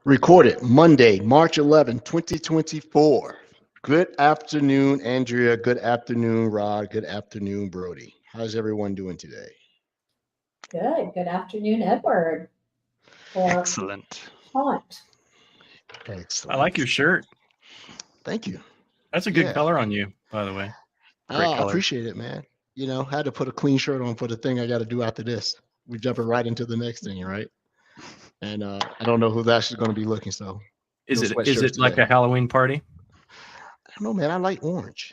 Recorded Monday, March 11, 2024. Good afternoon, Andrea. Good afternoon, Rod. Good afternoon, Brody. How's everyone doing today? Good. Good afternoon, Edward. Or Excellent. Haunt. Excellent. I like your shirt. Thank you. That's a good Yeah. color on you, by the way. Great I color. appreciate it, man. You know, I had to put a clean shirt on for the thing I got to do after this. We're jumping right into the next thing, right? And I don't know who's actually going to be looking, so Is no it is sweatshirts it like today. a Halloween party? I don't know, man. I like orange.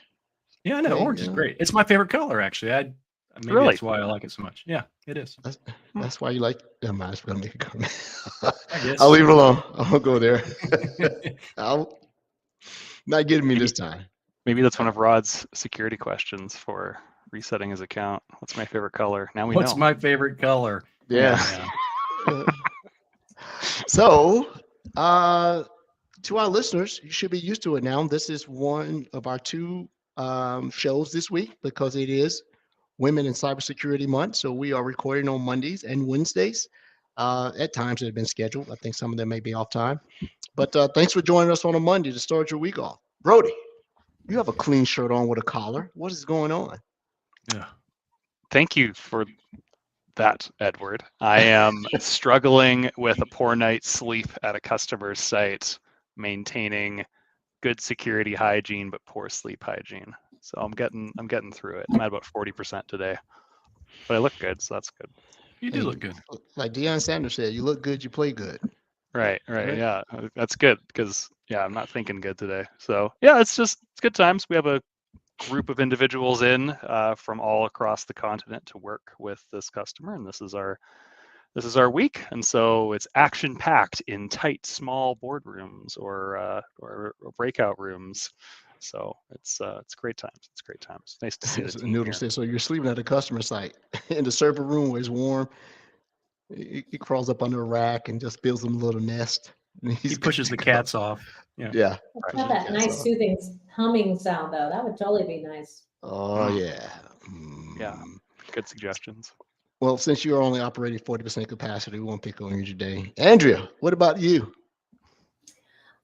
Yeah, I know. Okay, Orange is yeah. great. It's my favorite color, actually. Maybe Really? that's why I like it so much. Yeah, it is. That's why you like. I might as well make a comment. I guess. I'll leave it alone. I won't go there. I'll not getting me this time. Maybe that's one of Rod's security questions for resetting his account. What's my favorite color? Now we What's know. my favorite color? Yeah. Yeah. So, to our listeners, you should be used to it now. This is one of our two shows this week because it is Women in Cybersecurity Month. So we are recording on Mondays and Wednesdays. At times it have been scheduled. I think some of them may be off time. But thanks for joining us on a Monday to start your week off. Brody, you have a clean shirt on with a collar. What is going on? Yeah. Thank you for that, Edward. I am struggling with a poor night's sleep at a customer's site, maintaining good security hygiene but poor sleep hygiene. So I'm getting through it. I'm at about 40% today, but I look good, so that's good. You do look good. Like Deion Sanders said, you look good, you play good. Right. Right. Yeah, that's good because I'm not thinking good today. So yeah, it's good times. We have a group of individuals in from all across the continent to work with this customer, and this is our week, and so it's action packed in tight, small boardrooms or breakout rooms. So it's great times. It's great times. Nice to see the team Noodle here. says, so you're sleeping at a customer site in the server room where it's warm. He crawls up under a rack and just builds him a little nest. And He pushes the cats off. Yeah. Yeah. It's not that nice soothing humming sound though. That would totally be nice. Oh, yeah. Yeah. Good suggestions. Well, since you're only operating 40% capacity, we won't pick on you today. Andrea, what about you?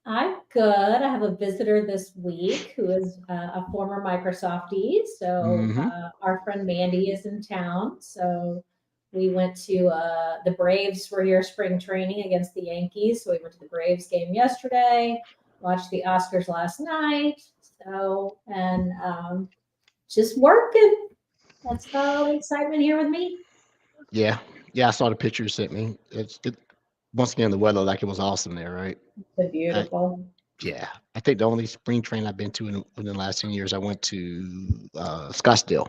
I'm good. I have a visitor this week who is a former Microsoftie. So our friend Mandy is in town. So we went to the Braves were here spring training against the Yankees. So we went to the Braves game yesterday, watched the Oscars last night. So, and just working. That's got all the excitement here with me. Yeah. I saw the picture you sent me. Once again, the weather, like it was awesome there, right? It's beautiful. I think the only spring train I've been to in the last 10 years, I went to Scottsdale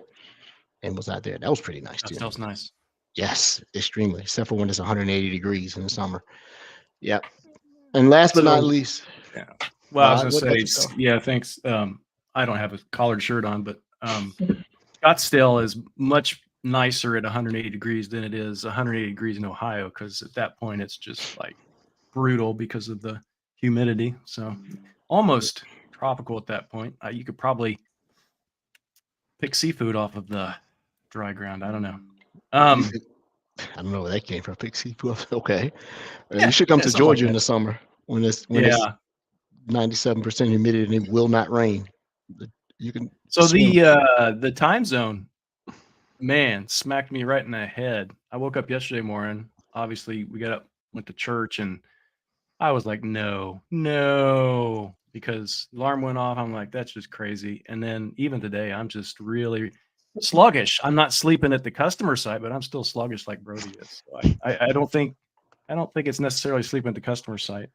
and was out there. That was pretty nice too. That was nice. Yes, extremely, except for when it's 180 degrees in the summer. Yep. And last but not least. Yeah. Well, I was what going about to say, yourself? yeah, thanks. I don't have a collared shirt on, but Scottsdale is much nicer at 180 degrees than it is 180 degrees in Ohio, because at that point it's just like brutal because of the humidity. So almost tropical at that point. You could probably pick seafood off of the dry ground. I don't know. I don't know where that came from. Pick seafood. Okay. You should come to something like Georgia in that. the summer when it's 97% humidity and it will not rain. You can. So swim. the time zone, man, smacked me right in the head. I woke up yesterday morning. Obviously, we got up, went to church, and I was like, no, because the alarm went off. I'm like, that's just crazy. And then even today, I'm just really sluggish. I'm not sleeping at the customer site, but I'm still sluggish like Brody is. So I don't think it's necessarily sleeping at the customer site.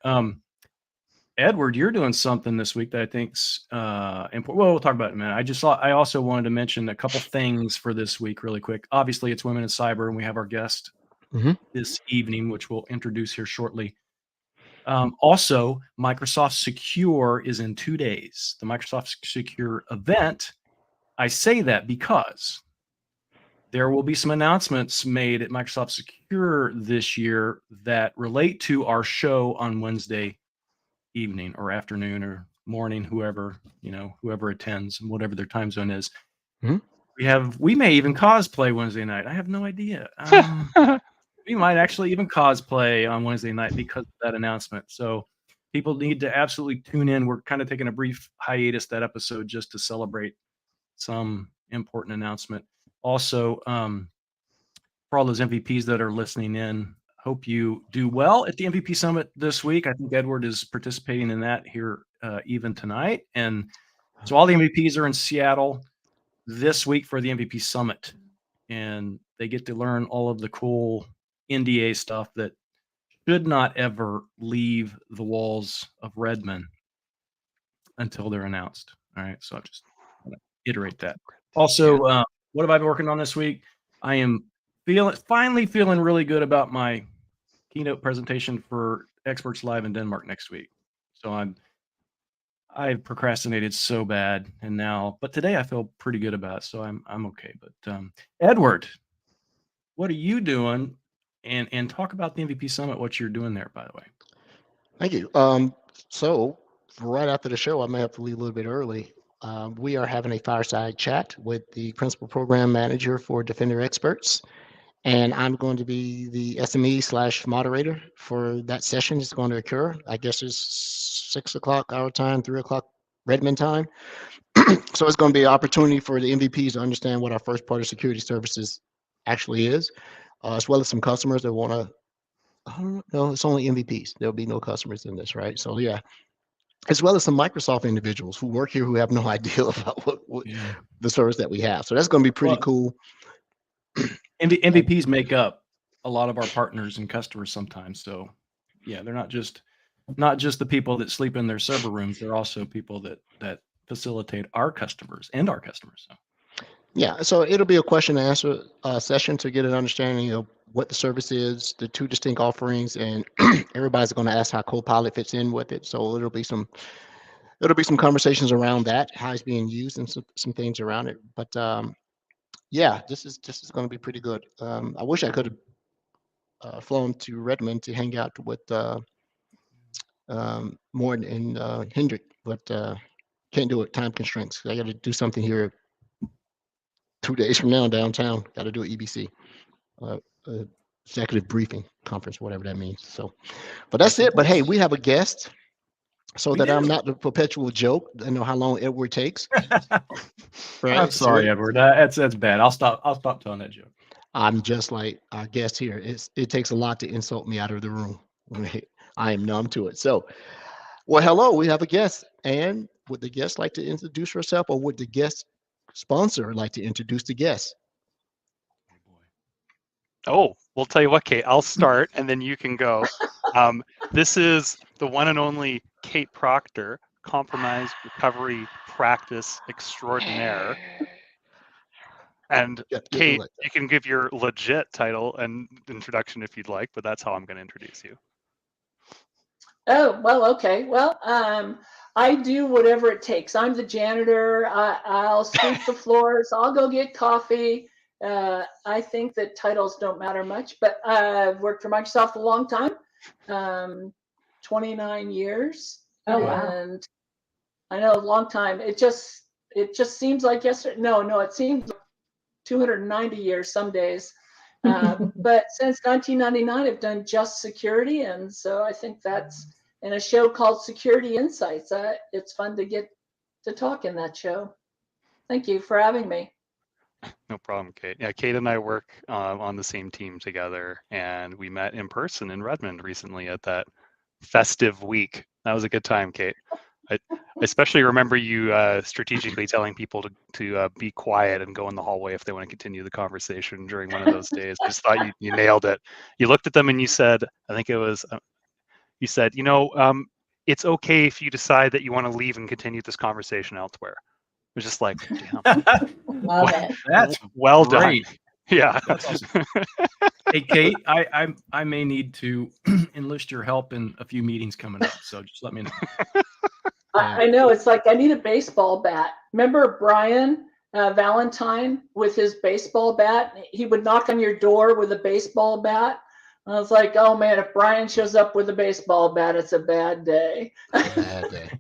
Edward, you're doing something this week that I think's important. Well, we'll talk about it in a minute. I also wanted to mention a couple things for this week really quick. Obviously, it's Women in Cyber, and we have our guest this evening, which we'll introduce here shortly. Also, Microsoft Secure is in 2 days. The Microsoft Secure event. I say that because there will be some announcements made at Microsoft Secure this year that relate to our show on Wednesday evening or afternoon or morning, whoever attends and whatever their time zone is. We may even cosplay Wednesday night. I have no idea. We might actually even cosplay on Wednesday night because of that announcement. So people need to absolutely tune in. We're kind of taking a brief hiatus that episode just to celebrate some important announcement. Also, for all those MVPs that are listening in, hope you do well at the MVP Summit this week. I think Edward is participating in that here even tonight. And so all the MVPs are in Seattle this week for the MVP Summit. And they get to learn all of the cool NDA stuff that should not ever leave the walls of Redmond until they're announced. All right. So I just want to iterate that. Also, what have I been working on this week? I am finally feeling really good about my keynote presentation for Experts Live in Denmark next week. So I've procrastinated so bad, but today I feel pretty good about it, so I'm okay. But Edward, what are you doing? And talk about the MVP Summit, what you're doing there, by the way. Thank you. So right after the show, I may have to leave a little bit early. We are having a fireside chat with the principal program manager for Defender Experts, and I'm going to be the SME/moderator for that session. It's going to occur. I guess it's 6 o'clock our time, 3 o'clock Redmond time. So it's going to be an opportunity for the MVPs to understand what our first party security services actually is, as well as some customers that want to. No, it's only MVPs. There'll be no customers in this, right? So yeah, as well as some Microsoft individuals who work here who have no idea about what the service that we have. So that's going to be pretty cool. MVPs make up a lot of our partners and customers sometimes. So yeah, they're not just the people that sleep in their server rooms. They're also people that facilitate our customers. So. Yeah, so it'll be a question and answer session to get an understanding of what the service is, the two distinct offerings, and everybody's going to ask how Copilot fits in with it. So it'll be some conversations around that, how it's being used, and some things around it. But yeah, this is going to be pretty good. I wish I could have flown to Redmond to hang out with Morton and Hendrick, but can't do it. Time constraints. I got to do something here 2 days from now downtown. Got to do an EBC, executive briefing conference, whatever that means. So, but that's it. But hey, we have a guest, so that I'm not the perpetual joke. I know how long Edward takes. Right? I'm sorry, Edward. That's bad. I'll stop telling that joke. I'm just like our guest here. It takes a lot to insult me out of the room. I am numb to it. So, well, hello. We have a guest, and would the guest like to introduce herself, or would the guest sponsor like to introduce the guest? Oh, we'll tell you what, Kate, I'll start and then you can go. This is the one and only Kate Proctor, compromise recovery practice extraordinaire. And Kate, you can give your legit title and introduction if you'd like, but that's how I'm going to introduce you. Oh, well, okay. Well, I do whatever it takes. I'm the janitor. I'll sweep the floors. I'll go get coffee. I think that titles don't matter much, but I've worked for Microsoft a long time, 29 years. Oh, wow. And I know a long time. It just seems like yesterday. No, it seems like 290 years some days. But since 1999, I've done just security. And so I think that's in a show called Security Insights. It's fun to get to talk in that show. Thank you for having me. No problem, Kate. Yeah, Kate and I work on the same team together, and we met in person in Redmond recently at that festive week. That was a good time, Kate. I especially remember you strategically telling people to be quiet and go in the hallway if they want to continue the conversation during one of those days. I just thought you nailed it. You looked at them and you said, I think it was, you said, it's okay if you decide that you want to leave and continue this conversation elsewhere. It was just like, damn. Love it. That's well great. done. Yeah. That's awesome. Hey, Kate, I may need to enlist your help in a few meetings coming up, so just let me know. I know, it's like I need a baseball bat. Remember Brian Valentine with his baseball bat? He would knock on your door with a baseball bat. I was like, oh man, if Brian shows up with a baseball bat, it's a bad day. Bad day.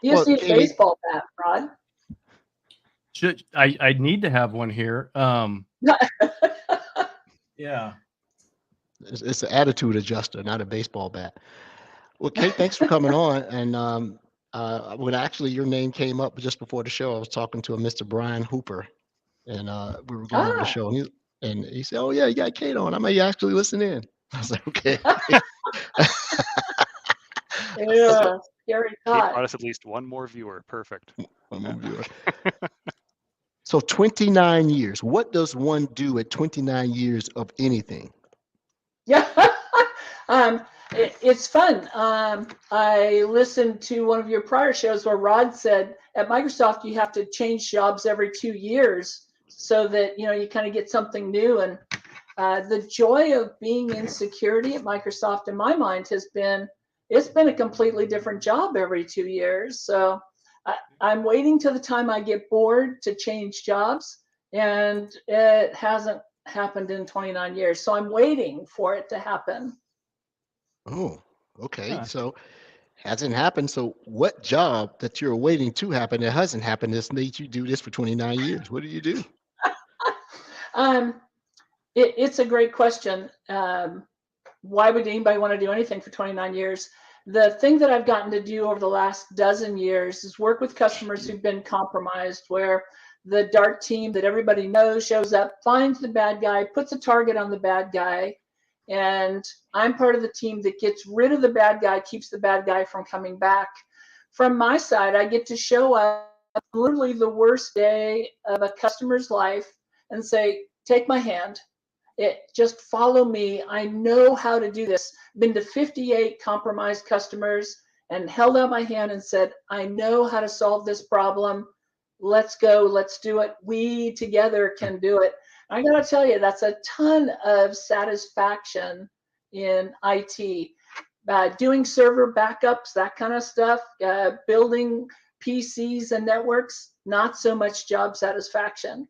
You just need a baseball bat, Rod. I need to have one here. Yeah. It's an attitude adjuster, not a baseball bat. Well, Kate, thanks for coming on. And when actually your name came up just before the show, I was talking to a Mr. Brian Hooper, and we were going over the Ah, show, and he said, "Oh yeah, you got Kate on. I may actually listen in." I was like, "Okay." So, yeah, scary Kate thought. brought us at least one more viewer. Perfect. I'm Yeah. gonna do it. So 29 years. What does one do at 29 years of anything? Yeah. It's fun. I listened to one of your prior shows where Rod said at Microsoft you have to change jobs every 2 years so that you kind of get something new. And the joy of being in security at Microsoft, in my mind, it's been a completely different job every 2 years. So I'm waiting till the time I get bored to change jobs, and it hasn't happened in 29 years. So I'm waiting for it to happen. Oh, okay. Huh. So hasn't happened. So what job that you're waiting to happen that hasn't happened that's made you do this for 29 years? What do you do? Um, it's a great question. Why would anybody want to do anything for 29 years? The thing that I've gotten to do over the last dozen years is work with customers who've been compromised, where the dark team that everybody knows shows up, finds the bad guy, puts a target on the bad guy, and I'm part of the team that gets rid of the bad guy, keeps the bad guy from coming back. From my side, I get to show up literally the worst day of a customer's life and say, take my hand. Just follow me. I know how to do this. Been to 58 compromised customers and held out my hand and said, I know how to solve this problem. Let's go. Let's do it. We together can do it. I got to tell you, that's a ton of satisfaction in IT. Doing server backups, that kind of stuff, building PCs and networks, not so much job satisfaction.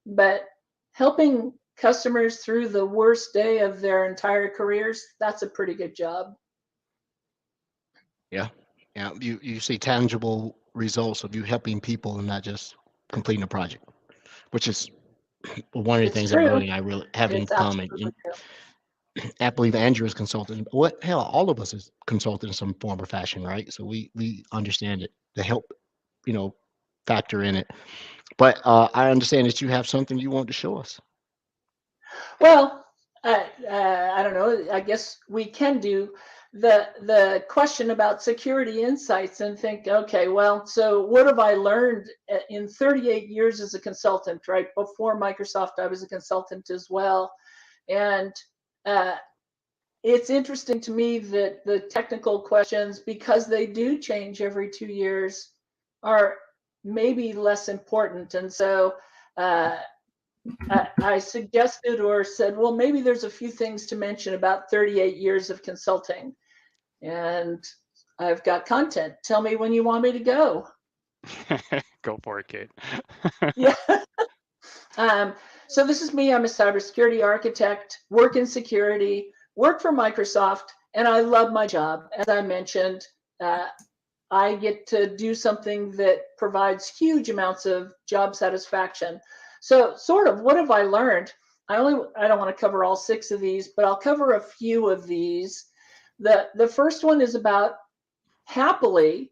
But helping customers through the worst day of their entire careers, that's a pretty good job. Yeah. Yeah. You see tangible results of you helping people and not just completing a project, which is one of the It's things that true. I really have in It's common. absolutely true. I believe Andrew is consultant. What hell, all of us is consultant in some form or fashion, right? So we understand it, the help, you know, factor in it. But I understand that you have something you want to show us. Well, I don't know. I guess we can do the question about security insights and think, okay, well, so what have I learned in 38 years as a consultant? Right before Microsoft, I was a consultant as well, and uh, it's interesting to me that the technical questions, because they do change every 2 years, are maybe less important. And so uh, I suggested or said, well, maybe there's a few things to mention about 38 years of consulting. And I've got content. Tell me when you want me to go. Go for it, Kate. Yeah. So this is me. I'm a cybersecurity architect, work in security, work for Microsoft, and I love my job. As I mentioned, I get to do something that provides huge amounts of job satisfaction. So, sort of, what have I learned? I don't want to cover all 6 of these, but I'll cover a few of these. The first one is about happily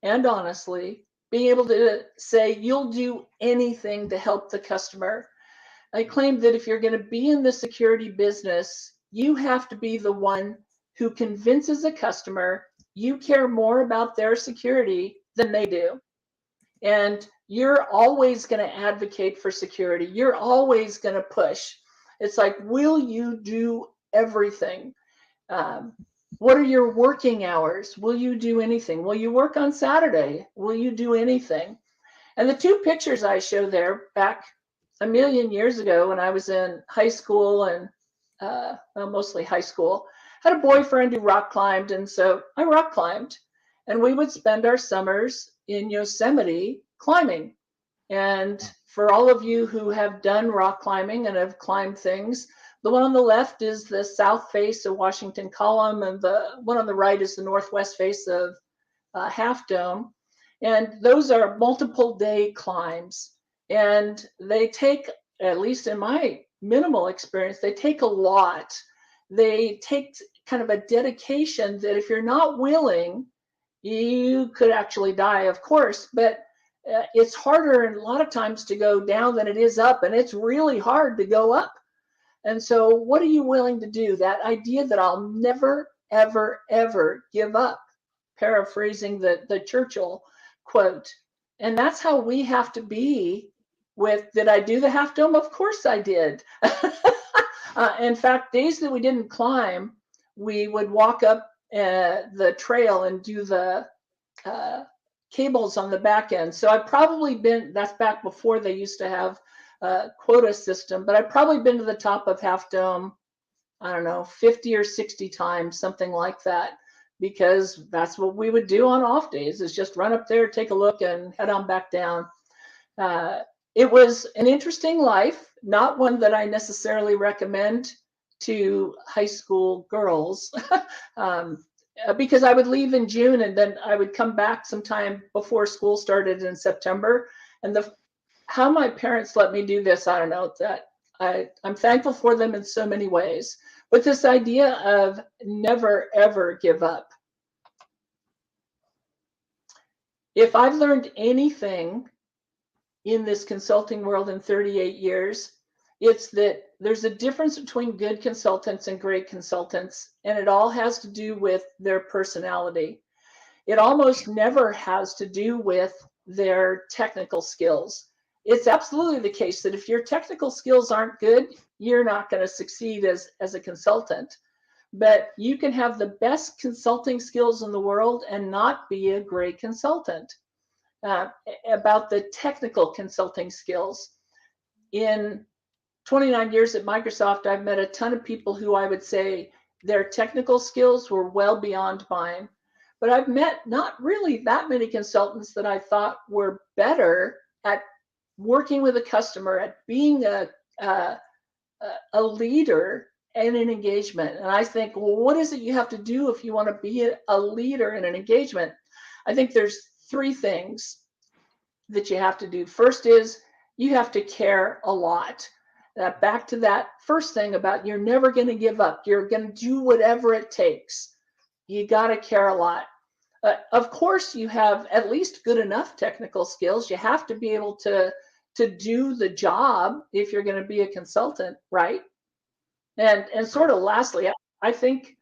and honestly being able to say you'll do anything to help the customer. I claim that if you're going to be in the security business, you have to be the one who convinces a customer you care more about their security than they do. And you're always going to advocate for security. You're always going to push. It's like, will you do everything? Um, what are your working hours? Will you do anything? Will you work on Saturday? Will you do anything? And the 2 pictures I show there, back a million years ago when I was in high school and well, mostly high school, had a boyfriend who rock climbed, and so I rock climbed, and we would spend our summers in Yosemite climbing. And for all of you who have done rock climbing and have climbed things, the one on the left is the south face of Washington Column, and the one on the right is the northwest face of Half Dome. And those are multiple day climbs. And they take, at least in my minimal experience, they take a lot they take kind of a dedication that if you're not willing, you could actually die, of course, but it's harder a lot of times to go down than it is up, and it's really hard to go up. And so what are you willing to do? That idea that I'll never, ever, ever give up, paraphrasing the Churchill quote. And that's how we have to be with, did I do the Half Dome? Of course I did. In fact, days that we didn't climb, we would walk up the trail and do the cables on the back end. So I've probably been, that's back before they used to have a quota system, but I've probably been to the top of Half Dome, I don't know, 50 or 60 times, something like that, because that's what we would do on off days, is just run up there, take a look, and head on back down. It was an interesting life, not one that I necessarily recommend to high school girls. Because I would leave in June and then I would come back sometime before school started in September. And how my parents let me do this, I don't know, that I'm thankful for them in so many ways. But this idea of never, ever give up. If I've learned anything in this consulting world in 38 years, it's that there's a difference between good consultants and great consultants, and it all has to do with their personality. It almost never has to do with their technical skills. It's absolutely the case that if your technical skills aren't good, you're not going to succeed as a consultant. But you can have the best consulting skills in the world and not be a great consultant. About the technical consulting skills. In 29 years at Microsoft, I've met a ton of people who I would say their technical skills were well beyond mine. But I've met not really that many consultants that I thought were better at working with a customer, at being a leader in an engagement. And I think, well, what is it you have to do if you want to be a leader in an engagement? I think there's 3 things that you have to do. First is you have to care a lot. Back to that first thing about you're never going to give up. You're going to do whatever it takes. You got to care a lot. Of course, you have at least good enough technical skills. You have to be able to do the job if you're going to be a consultant, right? And sort of lastly, I think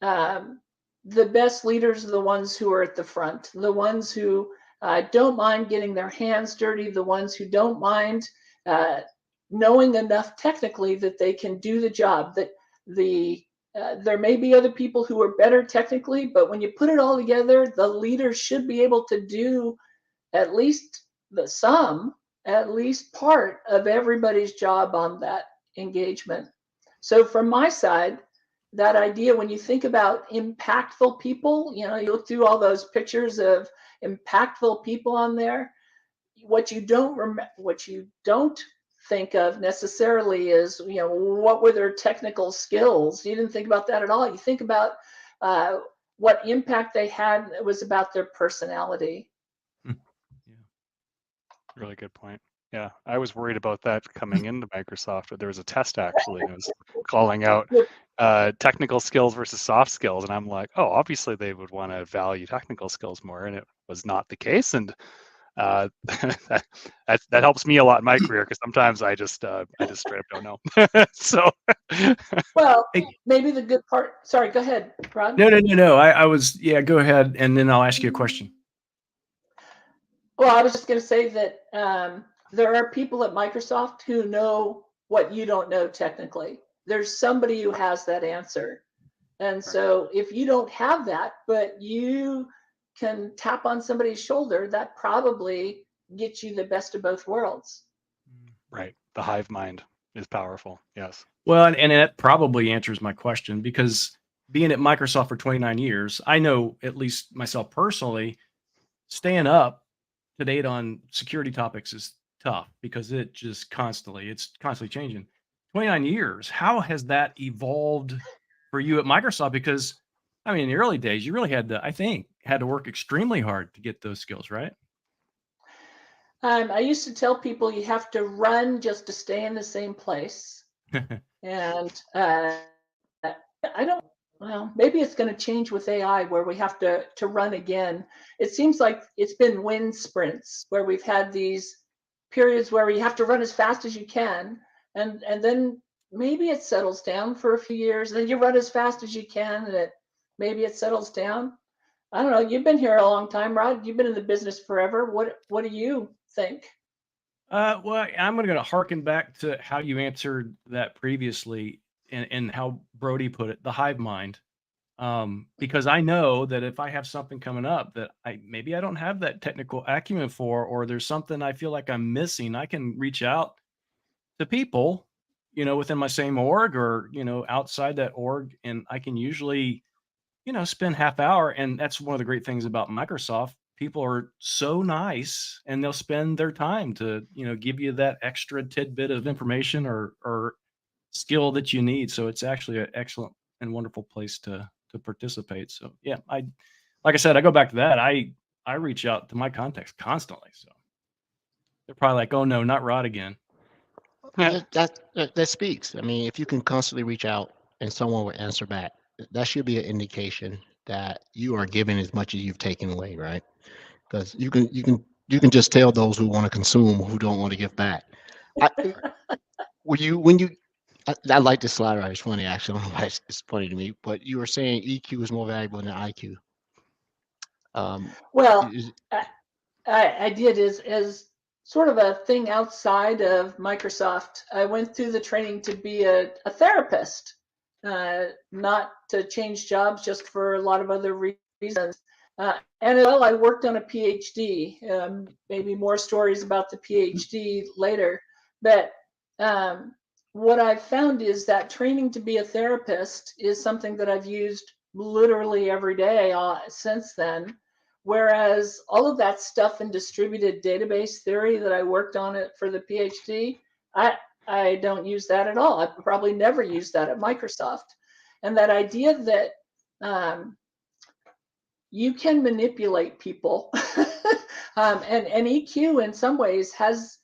the best leaders are the ones who are at the front, the ones who don't mind getting their hands dirty, the ones who don't mind knowing enough technically that they can do the job. That there may be other people who are better technically, but when you put it all together, the leader should be able to do at least at least part of everybody's job on that engagement. So from my side, that idea, when you think about impactful people, you look through all those pictures of impactful people on there. What you don't think of necessarily is, what were their technical skills? You didn't think about that at all. You think about what impact they had. It was about their personality. Yeah. Really good point. Yeah, I was worried about that coming into Microsoft, but there was a test actually, and it was calling out technical skills versus soft skills, and I'm like, oh, obviously they would want to value technical skills more, and it was not the case, and that helps me a lot in my career, because sometimes I just straight up don't know. So, well, maybe the good part. Sorry, go ahead, Rod. No. I was go ahead, and then I'll ask you a question. Well, I was just going to say that there are people at Microsoft who know what you don't know technically. There's somebody who has that answer. And so if you don't have that, but you can tap on somebody's shoulder, that probably gets you the best of both worlds. Right. The hive mind is powerful. Yes. Well, and that probably answers my question, because being at Microsoft for 29 years, I know, at least myself personally, staying up to date on security topics is tough, because it's constantly changing. 29 years, how has that evolved for you at Microsoft? Because I mean, in the early days, you really had to work extremely hard to get those skills, right? I used to tell people you have to run just to stay in the same place. And I don't, well, maybe it's going to change with AI where we have to run again. It seems like it's been wind sprints where we've had these periods where you have to run as fast as you can, and then maybe it settles down for a few years, and then you run as fast as you can, and maybe it settles down. I don't know. You've been here a long time, Rod. You've been in the business forever. What do you think? Well, I'm going to harken back to how you answered that previously, and how Brody put it, the hive mind. Because I know that if I have something coming up that maybe I don't have that technical acumen for, or there's something I feel like I'm missing, I can reach out to people, within my same org, or, outside that org, and I can usually, spend half hour. And that's one of the great things about Microsoft. People are so nice, and they'll spend their time to, give you that extra tidbit of information or skill that you need. So it's actually an excellent and wonderful place to participate. So yeah, like I said, I go back to that. I reach out to my contacts constantly. So they're probably like, oh no, not Rod again. That speaks. I mean, if you can constantly reach out and someone will answer back, that should be an indication that you are giving as much as you've taken away, right? Because you can just tell those who want to consume who don't want to give back. I, I like this slide right. It's funny actually. I don't know why it's funny to me, but you were saying EQ is more valuable than IQ. Well, Is, I did as sort of a thing outside of Microsoft. I went through the training to be a therapist, not to change jobs, just for a lot of other reasons. And as well, I worked on a PhD. Maybe more stories about the PhD later. But what I've found is that training to be a therapist is something that I've used literally every day since then. Whereas all of that stuff in distributed database theory that I worked on it for the PhD, I don't use that at all. I probably never use that at Microsoft. And that idea that you can manipulate people, and EQ in some ways has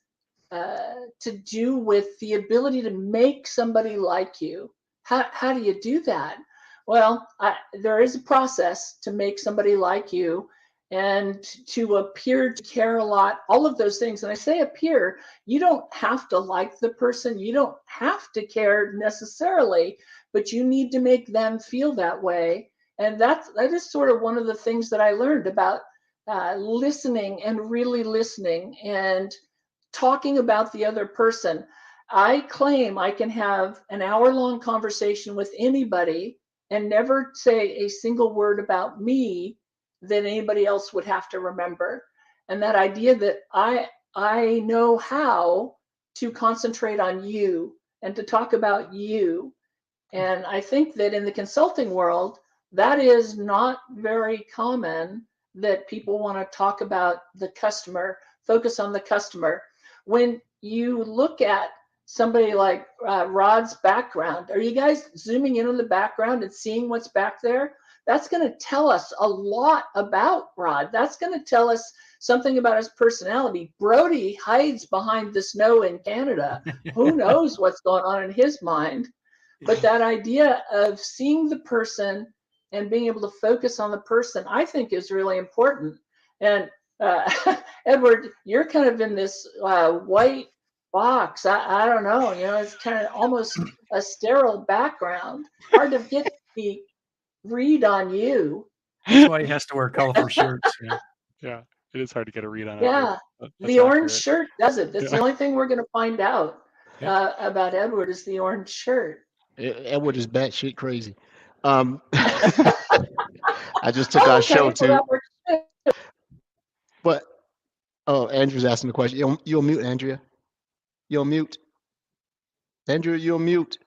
to do with the ability to make somebody like you. How do you do that? Well, there is a process to make somebody like you and to appear to care a lot, all of those things. And I say appear, you don't have to like the person, you don't have to care necessarily, but you need to make them feel that way. And that is sort of one of the things that I learned about listening, and really listening, and talking about the other person. I claim I can have an hour-long conversation with anybody and never say a single word about me that anybody else would have to remember. And that idea that I know how to concentrate on you and to talk about you. And I think that in the consulting world, that is not very common, that people want to talk about the customer, focus on the customer. When you look at somebody like Rod's background, are you guys zooming in on the background and seeing what's back there? That's going to tell us a lot about Rod. That's going to tell us something about his personality. Brody hides behind the snow in Canada. Who knows what's going on in his mind? But that idea of seeing the person and being able to focus on the person, I think, is really important. And Edward, you're kind of in this white box. I don't know, it's kind of almost a sterile background. Hard to get the read on you. That's why he has to wear colorful shirts. Yeah, it is hard to get a read on it. Yeah, the orange shirt does it. That's the only thing we're going to find out about Edward, is the orange shirt. Edward is batshit crazy. I just took our show too. But Andrew's asking the question. You'll mute, Andrea. You'll mute. Andrew, you'll mute.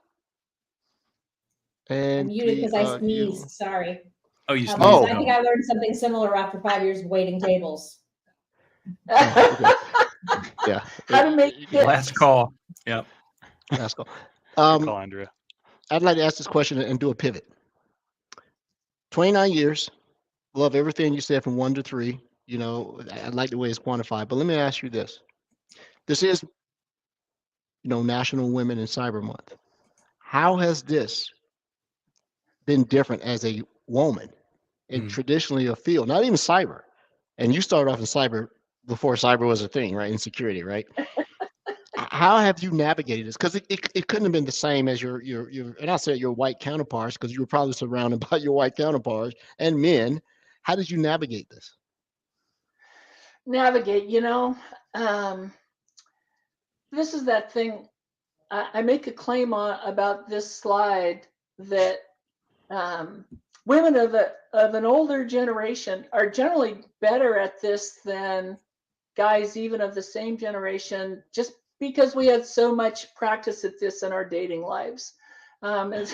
And I'm muted because I sneezed. Sorry. Oh, you sneezed. I think I learned something similar after 5 years of waiting tables. Okay. Yeah. How to make it. Last call. Yep. Last call. Call Andrea. I'd like to ask this question and do a pivot. 29 years. Love everything you said from 1 to 3. I like the way it's quantified. But let me ask you this. This is, National Women in Cyber Month. How has this been different as a woman in Mm. traditionally a field, not even cyber. And you started off in cyber before cyber was a thing, right? In security, right? How have you navigated this? Because it couldn't have been the same as your and I said your white counterparts, because you were probably surrounded by your white counterparts and men. How did you navigate this? Navigate, this is that thing. I make a claim about this slide that women of an older generation are generally better at this than guys even of the same generation, just because we had so much practice at this in our dating lives. And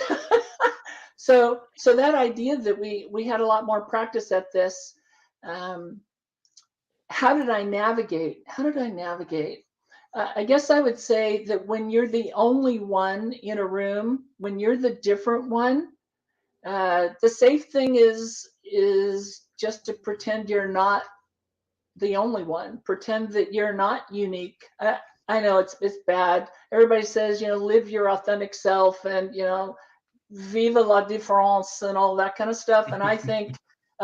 so that idea that we had a lot more practice at this. How did I navigate? I guess I would say that when you're the only one in a room, when you're the different one, the safe thing is just to pretend you're not the only one. Pretend that you're not unique. I know it's bad. Everybody says, live your authentic self and, vive la différence and all that kind of stuff. And I think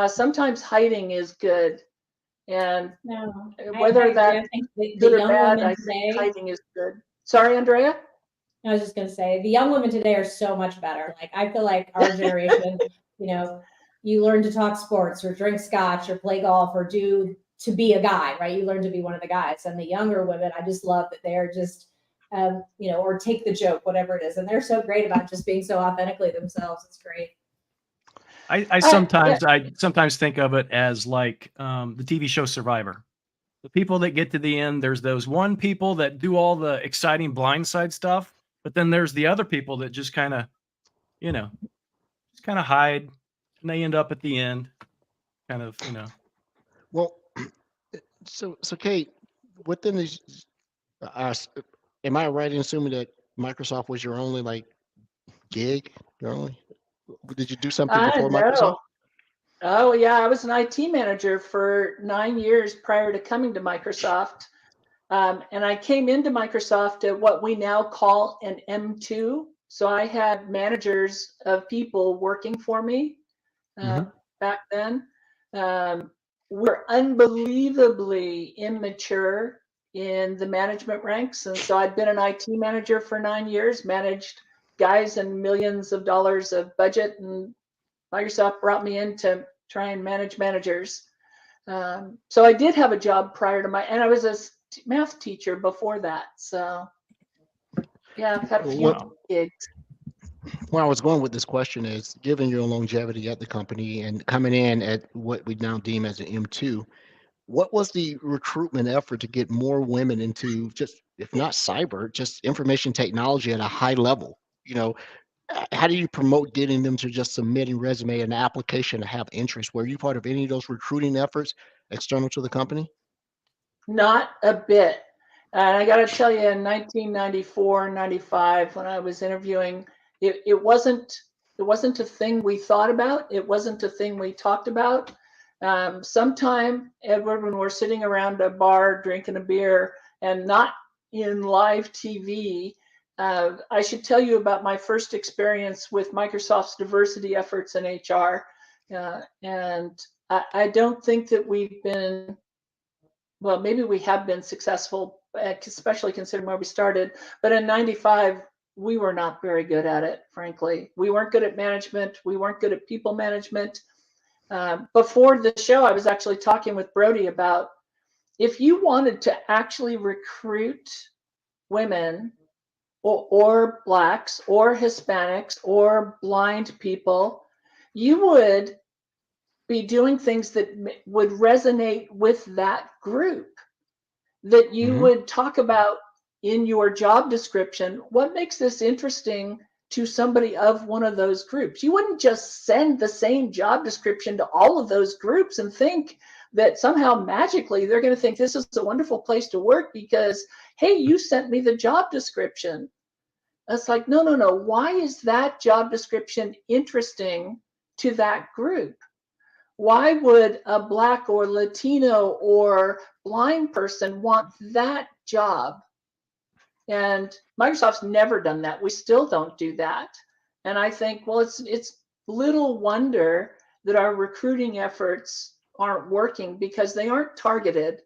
sometimes hiding is good. And whether that's good or bad, I think hiding is good. Sorry, Andrea? I was just going to say, the young women today are so much better. Like, I feel like our generation, you learn to talk sports or drink scotch or play golf or to be a guy, right? You learn to be one of the guys. And the younger women, I just love that they're just, or take the joke, whatever it is. And they're so great about just being so authentically themselves. It's great. I sometimes think of it as like the TV show Survivor. The people that get to the end, there's those one people that do all the exciting blindside stuff, but then there's the other people that just kind of, hide, and they end up at the end, kind of. Well, so Kate, within these, am I right in assuming that Microsoft was your only gig? Did you do something before Microsoft? Oh yeah, I was an IT manager for 9 years prior to coming to Microsoft. And I came into Microsoft at what we now call an M2. So I had managers of people working for me back then. We're unbelievably immature in the management ranks. And so I'd been an IT manager for 9 years, managed guys and millions of dollars of budget, and Microsoft brought me in to try and manage managers. So I did have a job prior to and I was a math teacher before that. So yeah, I've had a few gigs. Where I was going with this question is, given your longevity at the company and coming in at what we now deem as an M2, what was the recruitment effort to get more women into just, if not cyber, just information technology at a high level? How do you promote getting them to just submitting resume and application to have interest? Were you part of any of those recruiting efforts external to the company? Not a bit. And I got to tell you, in 1994, 95, when I was interviewing, it wasn't a thing we thought about. It wasn't a thing we talked about. Sometime, Edward, when we're sitting around a bar drinking a beer and not in live TV, I should tell you about my first experience with Microsoft's diversity efforts in HR. And I don't think that we've been, well, maybe we have been successful, especially considering where we started. But in 95, we were not very good at it, frankly. We weren't good at management. We weren't good at people management. Before the show, I was actually talking with Brody about, if you wanted to actually recruit women or Blacks or Hispanics or blind people, you would be doing things that would resonate with that group, that you would talk about in your job description. What makes this interesting to somebody of one of those groups? You wouldn't just send the same job description to all of those groups and think that somehow magically they're going to think this is a wonderful place to work because, hey, you sent me the job description. It's like, no. Why is that job description interesting to that group? Why would a Black or Latino or blind person want that job? And Microsoft's never done that. We still don't do that. And I think, well, it's little wonder that our recruiting efforts aren't working because they aren't targeted.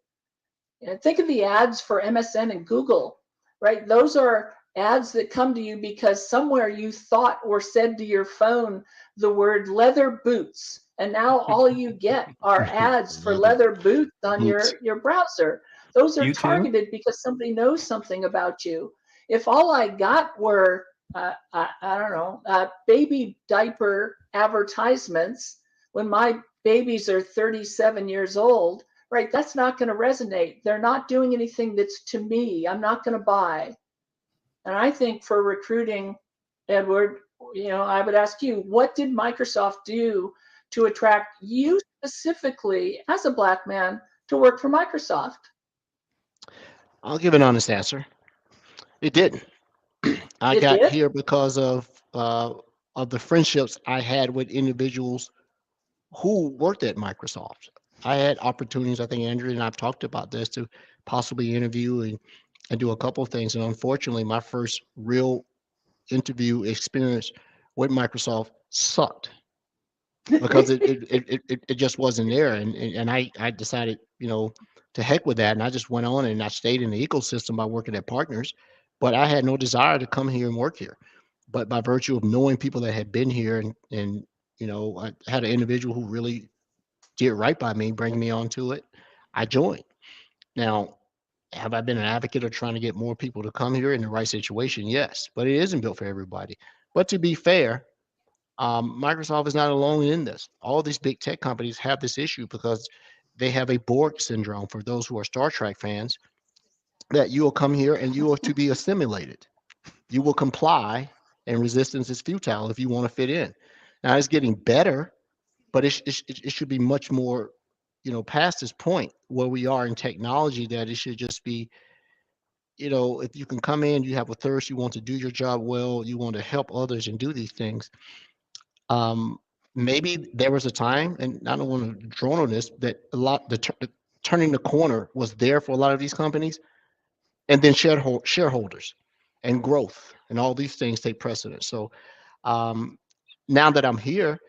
And think of the ads for MSN and Google, right? Those are ads that come to you because somewhere you thought or said to your phone the word leather boots. And now all you get are ads for leather boots on your browser. Those are You too? targeted because somebody knows something about you. If all I got were, I don't know, baby diaper advertisements when my babies are 37 years old, right? That's not going to resonate. They're not doing anything that's to me. I'm not going to buy. And I think for recruiting, Edward, I would ask you, what did Microsoft do to attract you specifically as a Black man to work for Microsoft? I'll give an honest answer. It didn't. I It got did? here because of the friendships I had with individuals who worked at Microsoft. I had opportunities. I think Andrew and I've talked about this to possibly interview and do a couple of things. And unfortunately, my first real interview experience with Microsoft sucked because it just wasn't there. And I decided, to heck with that. And I just went on and I stayed in the ecosystem by working at partners, but I had no desire to come here and work here. But by virtue of knowing people that had been here and I had an individual who really did right by me, bring me onto it, I joined. Now, have I been an advocate of trying to get more people to come here in the right situation? Yes, but it isn't built for everybody. But to be fair, Microsoft is not alone in this. All these big tech companies have this issue because they have a Borg syndrome. For those who are Star Trek fans, that you will come here and you are to be assimilated. You will comply, and resistance is futile if you want to fit in. Now it's getting better, but it should be much more, past this point where we are in technology, that it should just be, if you can come in, you have a thirst, you want to do your job well, you want to help others and do these things. Um, Maybe there was a time, and I don't want to drone on this, that the turning the corner was there for a lot of these companies, and then shareholders and growth and all these things take precedence. So um, now that I'm here,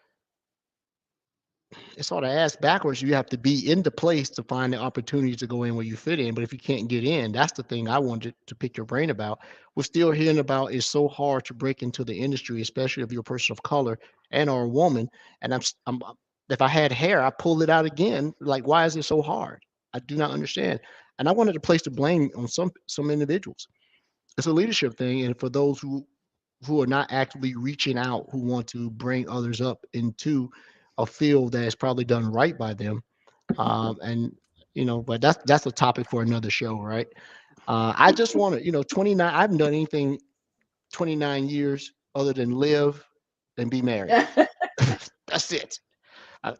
it's sort of ass backwards. You have to be in the place to find the opportunity to go in where you fit in. But if you can't get in, that's the thing I wanted to pick your brain about. We're still hearing about it's so hard to break into the industry, especially if you're a person of color and or a woman. And I'm if I had hair, I pull it out again. Like, why is it so hard? I do not understand. And I wanted to place the blame on some individuals. It's a leadership thing, and for those who are not actively reaching out, who want to bring others up into a field that is probably done right by them. And but that's a topic for another show, right? I just want to, 29. I haven't done anything 29 years other than live and be married. That's it.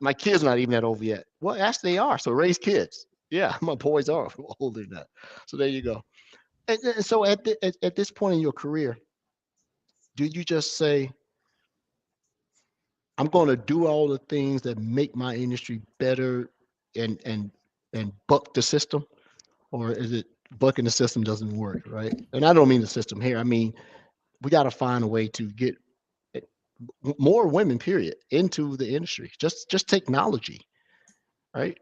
My kids are not even that old yet. Well, actually, they are. So raise kids. Yeah, my boys are older than that. So there you go. And so at this point in your career, do you just say, I'm going to do all the things that make my industry better and buck the system, or is it bucking the system doesn't work, right? And I don't mean the system here. I mean, we got to find a way to get more women, period, into the industry. Just technology, right?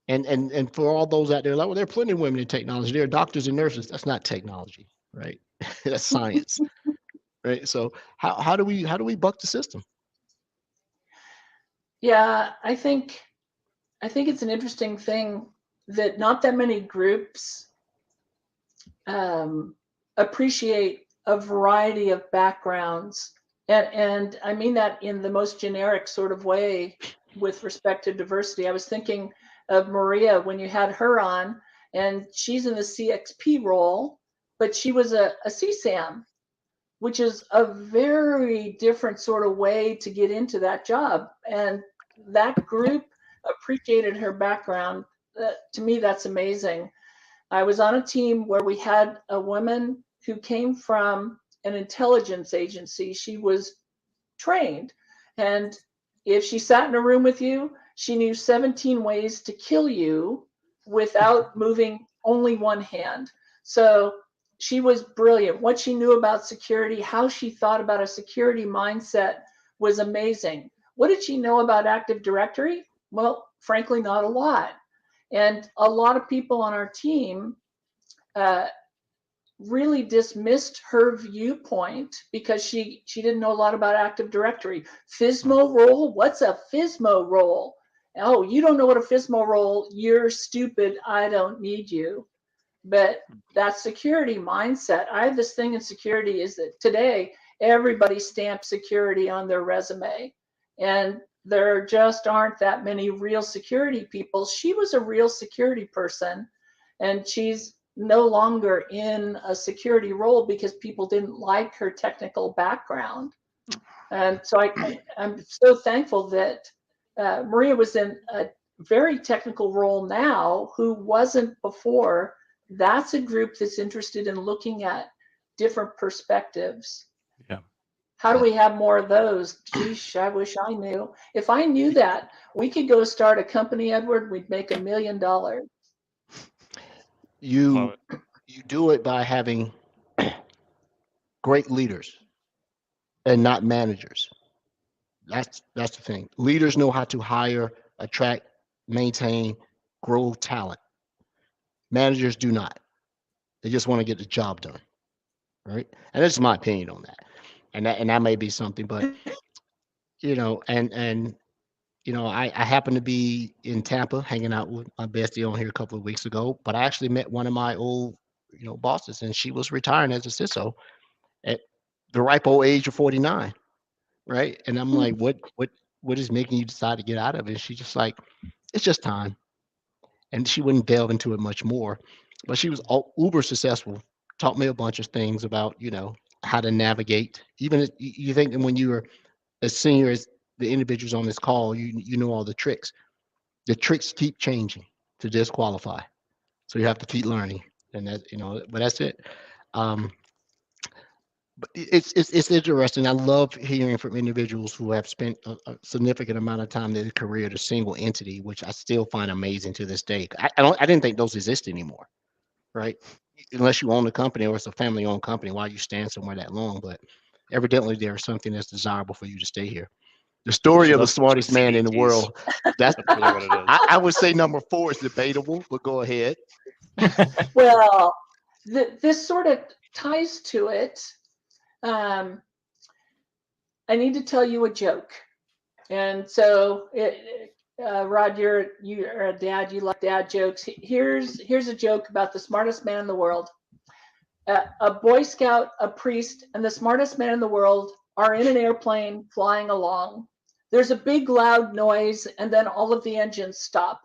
And for all those out there, like, well, there are plenty of women in technology. There are doctors and nurses. That's not technology, right? That's science, right? So how do we buck the system? Yeah, I think it's an interesting thing that not that many groups appreciate a variety of backgrounds, and I mean that in the most generic sort of way with respect to diversity. I was thinking of Maria when you had her on, and she's in the CXP role, but she was a CSAM, which is a very different sort of way to get into that job. And that group appreciated her background. To me, that's amazing. I was on a team where we had a woman who came from an intelligence agency. She was trained. And if she sat in a room with you, she knew 17 ways to kill you without moving only one hand. So she was brilliant. What she knew about security, how she thought about a security mindset was amazing. What did she know about Active Directory? Well, frankly, not a lot. And a lot of people on our team really dismissed her viewpoint because she didn't know a lot about Active Directory. FSMO role? What's a FSMO role? Oh, you don't know what a FSMO role? You're stupid. I don't need you. But that security mindset, I have this thing in security is that today everybody stamps security on their resume, and there just aren't that many real security people. She was a real security person, and she's no longer in a security role because people didn't like her technical background. And so I'm so thankful that Maria was in a very technical role now who wasn't before. That's a group that's interested in looking at different perspectives. Yeah. How do we have more of those? Geesh, I wish I knew. If I knew that, we could go start a company, Edward, we'd make $1 million. You do it by having great leaders and not managers. That's the thing. Leaders know how to hire, attract, maintain, grow talent. Managers do not. They just want to get the job done, right? And that's my opinion on that. And that may be something, but I happened to be in Tampa hanging out with my bestie on here a couple of weeks ago, but I actually met one of my old, bosses, and she was retiring as a CISO at the ripe old age of 49, right? And I'm like, what is making you decide to get out of it? And she's just like, it's just time. And she wouldn't delve into it much more, but she was uber successful, taught me a bunch of things about, how to navigate. Even you think that when you were as senior as the individuals on this call, you know all the tricks. The tricks keep changing to disqualify. So you have to keep learning. And but that's it. But it's interesting. I love hearing from individuals who have spent a significant amount of time in their career at a single entity, which I still find amazing to this day. I didn't think those exist anymore, right? Unless you own a company or it's a family-owned company, why you stand somewhere that long? But evidently, there is something that's desirable for you to stay here. The story of the smartest man in the world. That's really what it is. I would say number 4 is debatable, but go ahead. Well, this sort of ties to it. I need to tell you a joke. And so, Rod, you're a dad. You like dad jokes. Here's a joke about the smartest man in the world. A Boy Scout, a priest, and the smartest man in the world are in an airplane flying along. There's a big loud noise, and then all of the engines stop.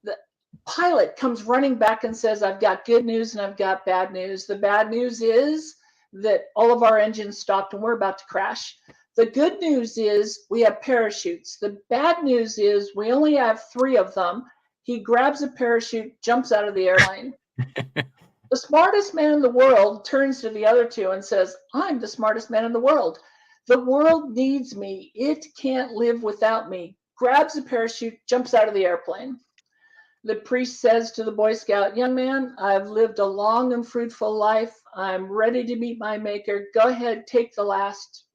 The pilot comes running back and says, I've got good news and I've got bad news. The bad news is that all of our engines stopped and we're about to crash. The good news is we have parachutes. The bad news is we only have 3 of them. He grabs a parachute, jumps out of the airplane. The smartest man in the world turns to the other 2 and says, I'm the smartest man in the world. The world needs me. It can't live without me. Grabs a parachute, jumps out of the airplane. The priest says to the Boy Scout, young man, I've lived a long and fruitful life. I'm ready to meet my maker. Go ahead, take the last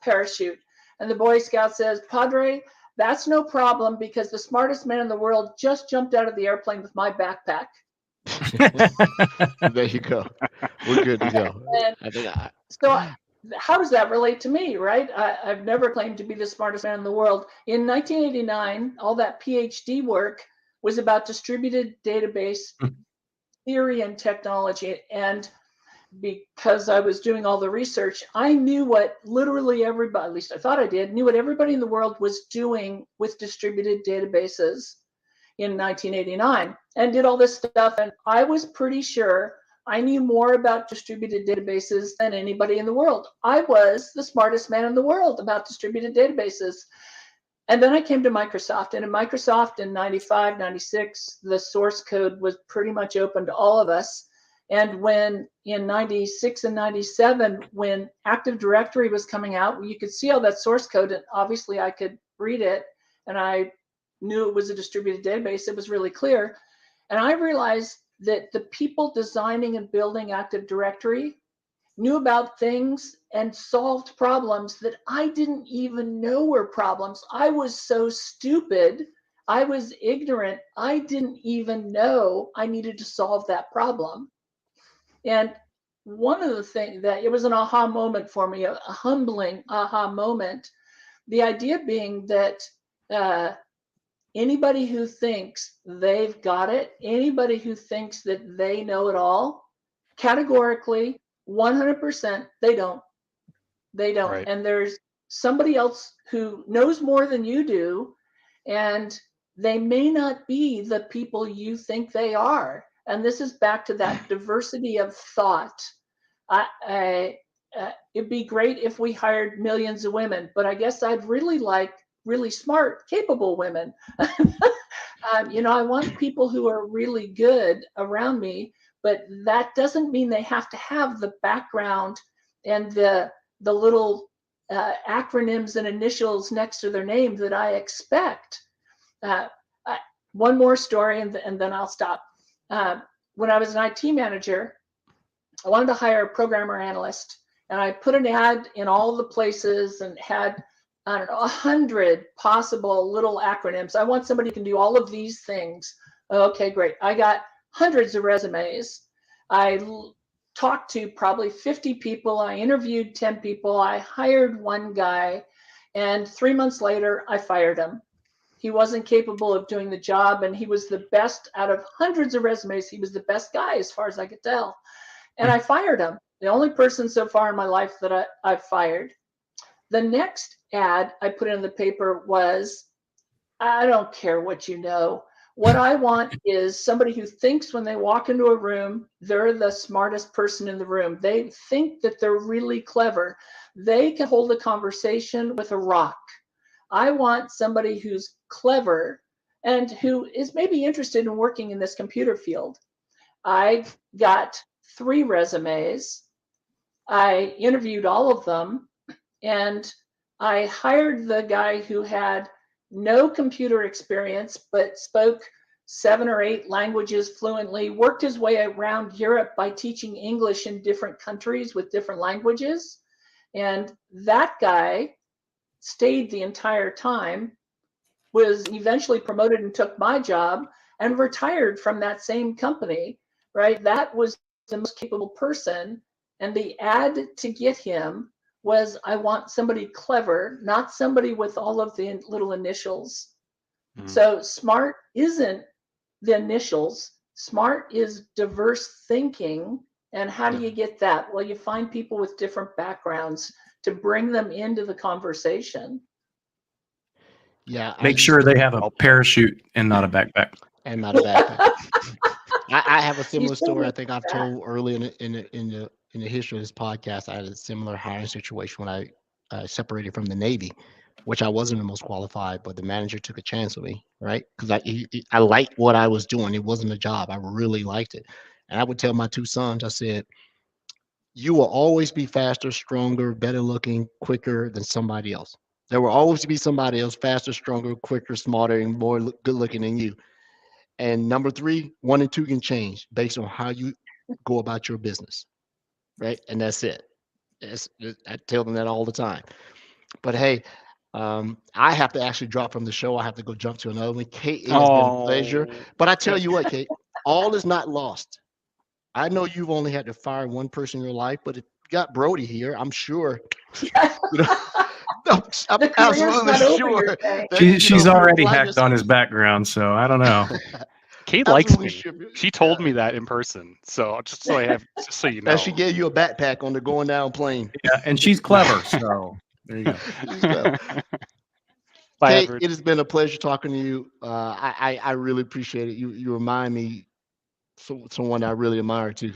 parachute. And the Boy Scout says, Padre, that's no problem because the smartest man in the world just jumped out of the airplane with my backpack. There you go. We're good to go. So how does that relate to me, right? I've never claimed to be the smartest man in the world. In 1989, all that PhD work was about distributed database theory and technology. And because I was doing all the research, I knew what literally everybody, at least I thought I did, knew what everybody in the world was doing with distributed databases in 1989 and did all this stuff. And I was pretty sure I knew more about distributed databases than anybody in the world. I was the smartest man in the world about distributed databases. And then I came to Microsoft, and in Microsoft in 95, 96, the source code was pretty much open to all of us. And when in 96 and 97, when Active Directory was coming out, you could see all that source code, and obviously I could read it, and I knew it was a distributed database. It was really clear. And I realized that the people designing and building Active Directory knew about things and solved problems that I didn't even know were problems. I was so stupid. I was ignorant. I didn't even know I needed to solve that problem. And one of the things that it was an aha moment for me, a humbling aha moment. The idea being that anybody who thinks they've got it, anybody who thinks that they know it all, categorically, 100%, they don't. They don't. Right. And there's somebody else who knows more than you do, and they may not be the people you think they are. And this is back to that diversity of thought. It'd be great if we hired millions of women, but I guess I'd really like really smart, capable women. I want people who are really good around me, but that doesn't mean they have to have the background and the little acronyms and initials next to their name that I expect. One more story, and then I'll stop. When I was an IT manager, I wanted to hire a programmer analyst, and I put an ad in all the places and had, I don't know, 100 possible little acronyms. I want somebody who can do all of these things. Okay, great. I got hundreds of resumes. I talked to probably 50 people. I interviewed 10 people. I hired one guy, and 3 months later, I fired him. He wasn't capable of doing the job, and he was the best out of hundreds of resumes. He was the best guy as far as I could tell. And I fired him. The only person so far in my life that I've fired. The next ad I put in the paper was, I don't care what you know. What I want is somebody who thinks when they walk into a room, they're the smartest person in the room. They think that they're really clever. They can hold a conversation with a rock. I want somebody who's clever and who is maybe interested in working in this computer field. I got 3 resumes. I interviewed all of them, and I hired the guy who had no computer experience, but spoke 7 or 8 languages fluently, worked his way around Europe by teaching English in different countries with different languages. And that guy stayed the entire time, was eventually promoted and took my job, and retired from that same company, right? That was the most capable person. And the ad to get him was, I want somebody clever, not somebody with all of the little initials. So SMART isn't the initials. SMART is diverse thinking. And how do you get that? Well, you find people with different backgrounds to bring them into the conversation. Yeah. Make sure they have a parachute and not a backpack. And not a backpack. I have a similar still story. I need think I've that. told early in the history of this podcast. I had a similar hiring situation when I separated from the Navy, which I wasn't the most qualified, but the manager took a chance with me, right? Because I liked what I was doing. It wasn't a job. I really liked it. And I would tell my 2 sons, I said, you will always be faster, stronger, better looking, quicker than somebody else. There will always be somebody else faster, stronger, quicker, smarter, and more good looking than you. And number 3, 1 and 2 can change based on how you go about your business, right? And that's it. I tell them that all the time. But hey, I have to actually drop from the show. I have to go jump to another one. Kate, it has been a pleasure. But I tell you what, Kate, all is not lost. I know you've only had to fire 1 person in your life, but if you got Brody here, I'm sure. You know, I'm The career's absolutely not over, sure. you're saying. that, She's already like hacked on his background, so I don't know. Kate likes absolutely me. sure. She told me that in person. So just so you know. And she gave you a backpack on the going down plane. Yeah, and she's clever, so there you go. Bye, Kate, Edward. it has been a pleasure talking to you. I really appreciate it. You remind me someone I really admire too.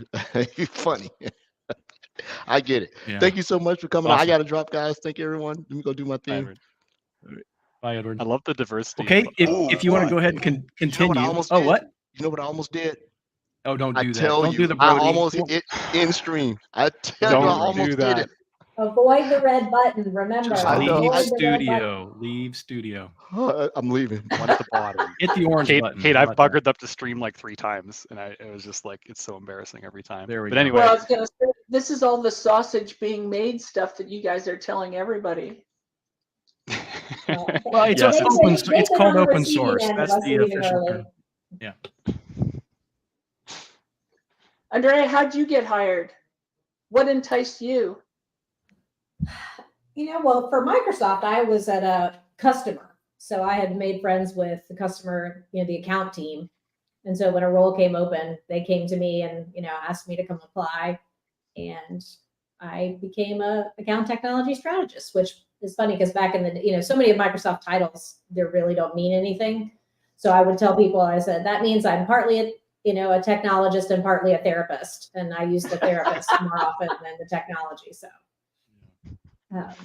You're funny. I get it. Yeah. Thank you so much for coming on. I Awesome. got to drop, guys. Thank you, everyone. Let me go do my Bye, thing. Edward. Bye, Edward. I love the diversity. Okay, of, if you want to what? go ahead and You know continue. what I almost Oh, did? what? You know what I almost did? Oh, don't I do that. tell Don't do you, the I Brody. almost it in stream. I tell you, I Don't almost do did that. it. Avoid the red button. Remember, Just I know. leave avoid the red button. studio. Leave studio. I'm leaving. One at the bottom. Hit the orange Kate, button. Kate, How I've about that? buggered up to stream like 3 times, and it was just like, it's so embarrassing every time. There we But go. anyway, Well, I was going to say, this is all the sausage being made stuff that you guys are telling everybody. Well, it's Yes, open. They've It's been called on the open receiving source. end of That's us the leaving official early. term. Yeah. Andrea, how'd you get hired? What enticed you? Well, for Microsoft, I was at a customer. So I had made friends with the customer, the account team. And so when a role came open, they came to me and, asked me to come apply. And I became a account technology strategist, which is funny because back in the, so many of Microsoft titles, they really don't mean anything. So I would tell people, I said, that means I'm partly a technologist and partly a therapist. And I use the therapist more often than the technology. So, but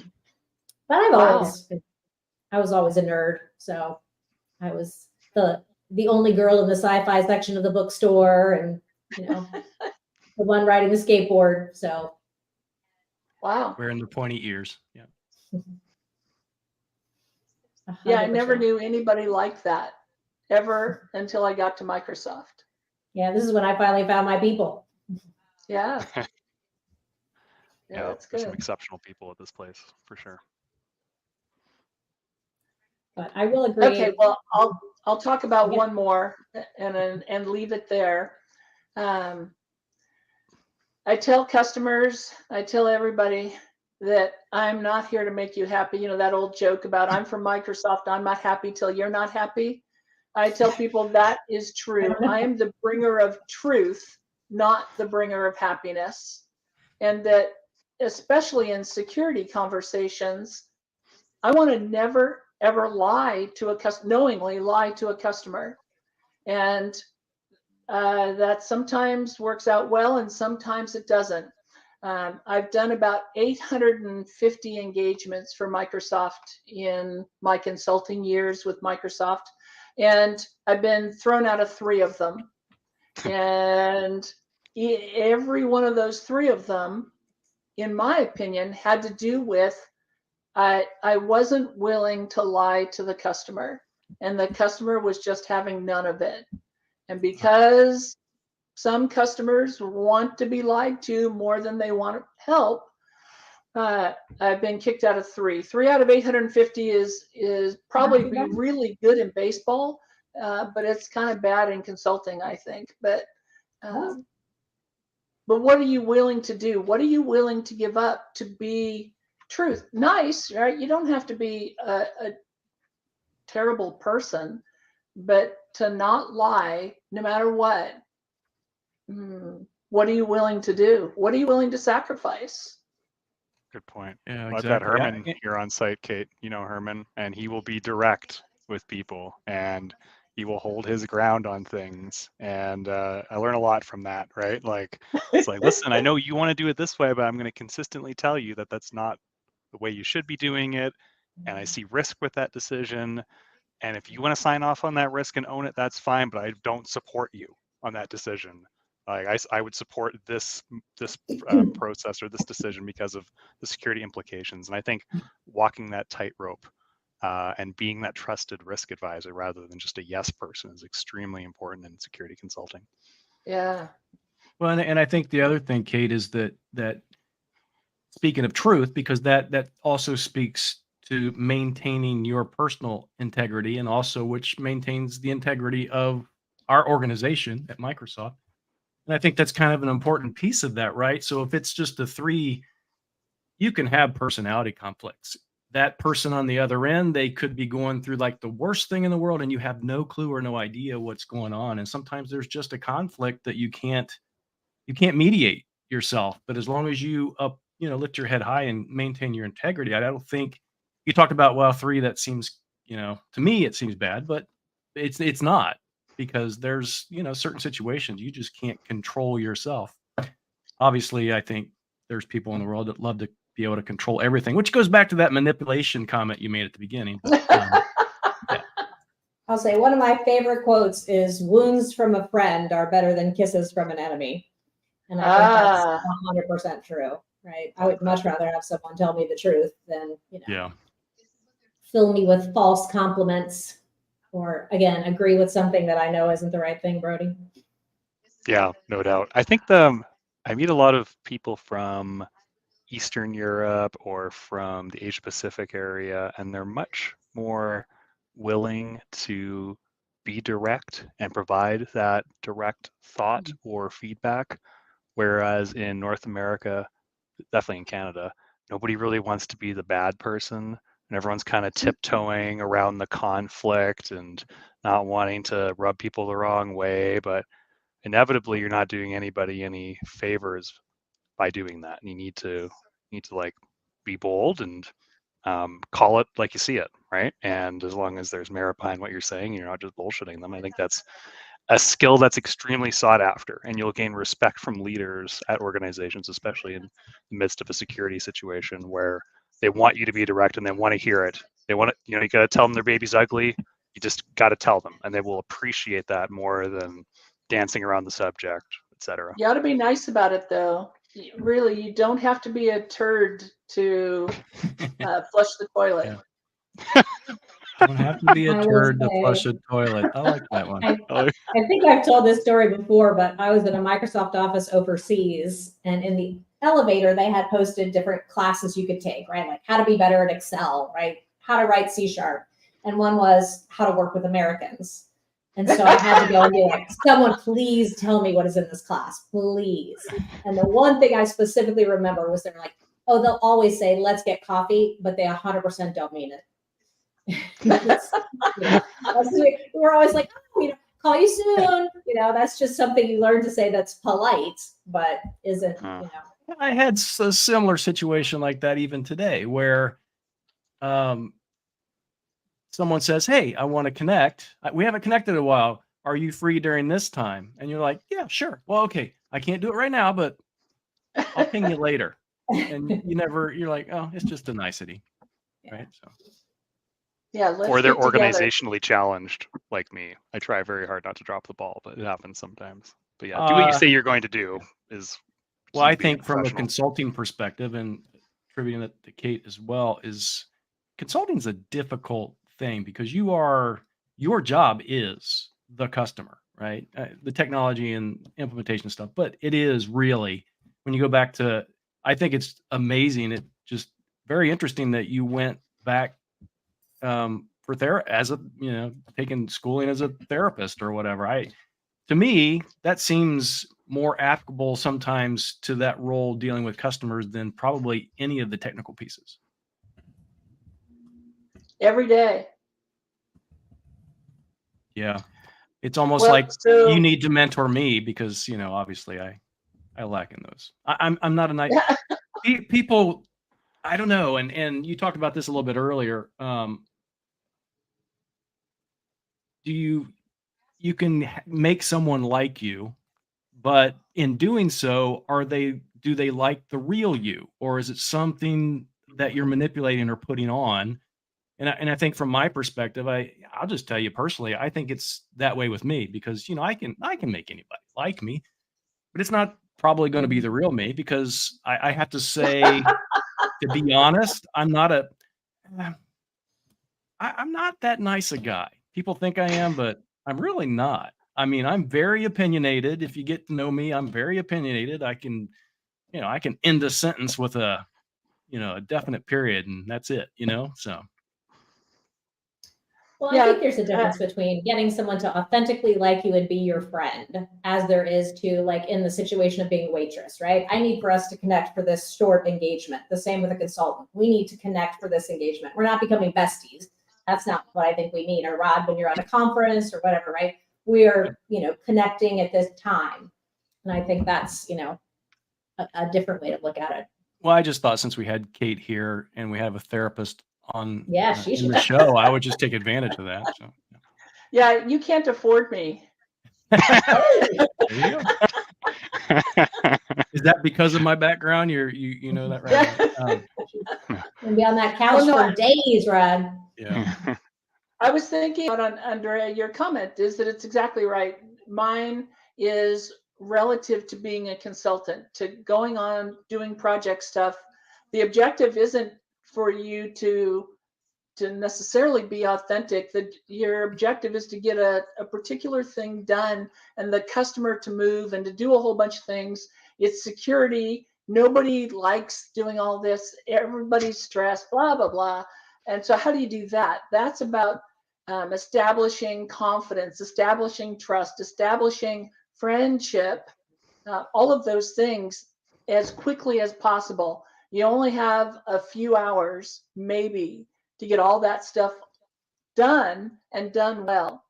I was always a nerd. So I was the only girl in the sci-fi section of the bookstore and, the one riding the skateboard. So. Wow. Wearing the pointy ears. Yeah. Yeah, I never knew anybody like that ever until I got to Microsoft. Yeah, this is when I finally found my people. Yeah. Yeah, that's there's good. some exceptional people at this place for sure. But I will agree. Okay, well, I'll talk about one more and leave it there. I tell customers, I tell everybody that I'm not here to make you happy. That old joke about I'm from Microsoft, I'm not happy till you're not happy. I tell people that is true. I am the bringer of truth, not the bringer of happiness. And that, especially in security conversations, I want to never, ever lie to a customer, knowingly lie to a customer. And that sometimes works out well and sometimes it doesn't. I've done about 850 engagements for Microsoft in my consulting years with Microsoft, and I've been thrown out of 3 of them. And every one of those 3 of them, in my opinion, had to do with I wasn't willing to lie to the customer, and the customer was just having none of it. And because some customers want to be lied to more than they want help, I've been kicked out of 3. 3 out of 850 is probably be really good in baseball, but it's kind of bad in consulting, I think. But what are you willing to do? What are you willing to give up to be truth? Nice, right? You don't have to be a terrible person, but to not lie no matter what. What are you willing to do? What are you willing to sacrifice? Good point. Yeah, Well, I've got exactly. Herman here on site, Kate. You know Herman, and he will be direct with people, and he will hold his ground on things. And I learn a lot from that, right? Like, it's like, listen, I know you want to do it this way, but I'm going to consistently tell you that that's not the way you should be doing it. And I see risk with that decision. And if you want to sign off on that risk and own it, that's fine, but I don't support you on that decision. Like I would support this process or this decision because of the security implications. And I think walking that tightrope and being that trusted risk advisor rather than just a yes person is extremely important in security consulting. Yeah. Well, and I think the other thing, Kate, is that speaking of truth, because that also speaks to maintaining your personal integrity and also which maintains the integrity of our organization at Microsoft. And I think that's kind of an important piece of that, right? So if it's just the 3, you can have personality conflicts. That person on the other end, they could be going through like the worst thing in the world and you have no clue or no idea what's going on. And sometimes there's just a conflict that you can't mediate yourself. But as long as you lift your head high and maintain your integrity, I don't think you talked about, well, 3, that seems, to me, it seems bad, but it's not, because there's, certain situations you just can't control yourself. Obviously, I think there's people in the world that love to be able to control everything, which goes back to that manipulation comment you made at the beginning. But, yeah. I'll say one of my favorite quotes is wounds from a friend are better than kisses from an enemy. And I think that's 100% true, right? I would much rather have someone tell me the truth than, fill me with false compliments or, again, agree with something that I know isn't the right thing, Brody. Yeah, no doubt. I think the I meet a lot of people from Eastern Europe or from the Asia Pacific area, and they're much more willing to be direct and provide that direct thought or feedback. Whereas in North America, definitely in Canada, nobody really wants to be the bad person, and everyone's kind of tiptoeing around the conflict and not wanting to rub people the wrong way. But inevitably, you're not doing anybody any favors by doing that. And you need to like be bold and call it like you see it, right? And as long as there's merit behind what you're saying, you're not just bullshitting them. I think that's a skill that's extremely sought after, and you'll gain respect from leaders at organizations, especially in the midst of a security situation where they want you to be direct and they want to hear it. They want to, you got to tell them their baby's ugly. You just got to tell them, and they will appreciate that more than dancing around the subject, etc. You ought to be nice about it, though. Really, you don't have to be a turd to flush the toilet. Yeah. Don't have to be a I will turd to say- flush a toilet. I like that one. I think I've told this story before, but I was in a Microsoft office overseas, and in the elevator, they had posted different classes you could take, right? Like how to be better at Excel, right? How to write C#. And one was how to work with Americans. And so I had to go and be like, someone please tell me what is in this class, please. And the one thing I specifically remember was they're like, oh, they'll always say, let's get coffee, but they 100% don't mean it. We're always like, oh, call you soon. That's just something you learn to say that's polite, but isn't, I had a similar situation like that even today where someone says, hey, I want to connect. We haven't connected in a while. Are you free during this time? And you're like, yeah, sure. Well, okay. I can't do it right now, but I'll ping you later. And you're like, oh, it's just a nicety. Right. So. Yeah. Let's or they're get together. organizationally challenged like me. I try very hard not to drop the ball, but it happens sometimes. But yeah, do what you say you're going to do is. Well, I think from a consulting perspective, and attributing it to Kate as well, is consulting is a difficult thing because your job is the customer, right? The technology and implementation stuff, but it is really, when you go back to, I think it's amazing. It just very interesting that you went back for taking schooling as a therapist or whatever. To me, that seems more applicable sometimes to that role dealing with customers than probably any of the technical pieces. Every day. Yeah. It's almost Well, like so- you need to mentor me because, obviously I lack in those. I'm not a nice people. I don't know. And you talked about this a little bit earlier. You can make someone like you, but in doing so, do they like the real you, or is it something that you're manipulating or putting on? And I think from my perspective, I'll just tell you personally, I think it's that way with me because I can make anybody like me, but it's not probably going to be the real me because I have to say, to be honest, I'm not that nice a guy. People think I am, but I'm really not. I mean, I'm very opinionated. If you get to know me, I'm very opinionated. I can end a sentence with a definite period, and that's it. So. Well, I think there's a difference between getting someone to authentically like you and be your friend, as there is to like in the situation of being a waitress, right? I need for us to connect for this short engagement. The same with a consultant. We need to connect for this engagement. We're not becoming besties. That's not what I think we mean. Or Rod, when you're at a conference or whatever, right? We're, connecting at this time. And I think that's, a different way to look at it. Well, I just thought since we had Kate here and we have a therapist on in the show, I would just take advantage of that. So. Yeah, you can't afford me. There you go. Is that because of my background? You know that, right? And be on that couch for days, Rod. Yeah. I was thinking on Andrea, your comment is that it's exactly right. Mine is relative to being a consultant, to going on doing project stuff. The objective isn't for you to to necessarily be authentic. That your objective is to get a particular thing done and the customer to move and to do a whole bunch of things. It's security. Nobody likes doing all this. Everybody's stressed, blah, blah, blah. And so how do you do that? That's about establishing confidence, establishing trust, establishing friendship, all of those things as quickly as possible. You only have a few hours, maybe, to get all that stuff done and done well.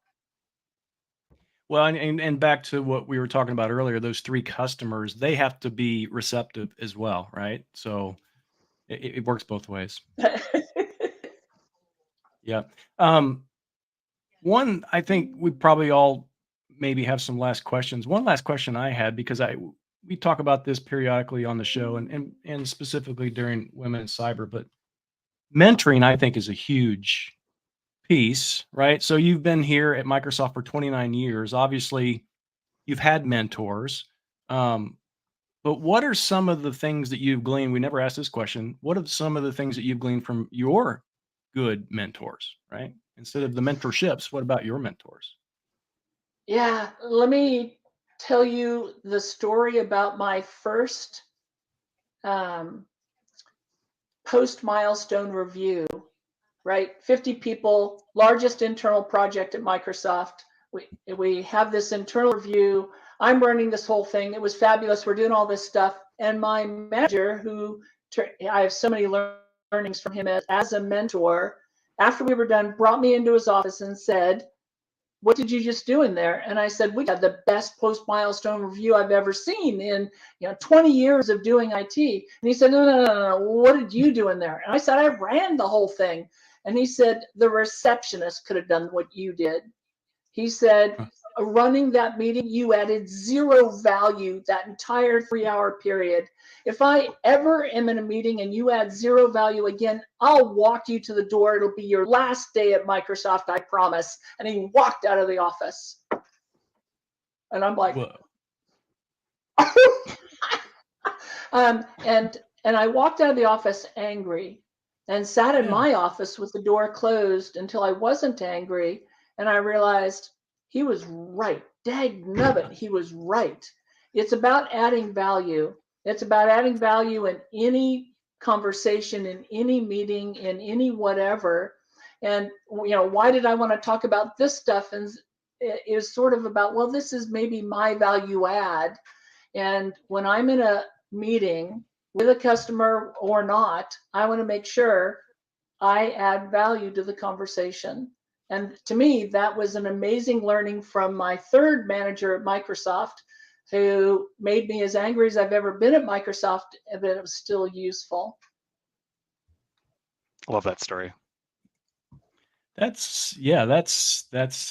Well, and back to what we were talking about earlier, those 3 customers, they have to be receptive as well, right? So it works both ways. Yeah. One, I think we probably all maybe have some last questions. One last question I had, because we talk about this periodically on the show and specifically during Women in Cyber, but mentoring, I think, is a huge piece, right? So you've been here at Microsoft for 29 years. Obviously, you've had mentors. But what are some of the things that you've gleaned? We never asked this question. What are some of the things that you've gleaned from your good mentors, right? Instead of the mentorships, what about your mentors? Yeah, let me tell you the story about my first post-milestone review, right? 50 people, largest internal project at Microsoft. We have this internal review. I'm running this whole thing. It was fabulous. We're doing all this stuff. And my manager, who I have so many learnings from him as a mentor, after we were done, brought me into his office and said, "What did you just do in there?" And I said, "We had the best post-milestone review I've ever seen in 20 years of doing IT." And he said, No. What did you do in there? And I said, "I ran the whole thing." And he said, "The receptionist could have done what you did." He said, "Running that meeting, you added 0 value that entire 3-hour period. If I ever am in a meeting and you add 0 value again, I'll walk you to the door. It'll be your last day at Microsoft, I promise." And he walked out of the office. And I'm like, Whoa. and I walked out of the office angry and sat in my office with the door closed until I wasn't angry. And I realized he was right. Dagnabbit, he was right. It's about adding value. It's about adding value in any conversation, in any meeting, in any whatever. And why did I want to talk about this stuff? And it is sort of about, well, this is maybe my value add. And when I'm in a meeting with a customer or not, I want to make sure I add value to the conversation. And to me, that was an amazing learning from my third manager at Microsoft, who made me as angry as I've ever been at Microsoft, but it was still useful. I love that story. That's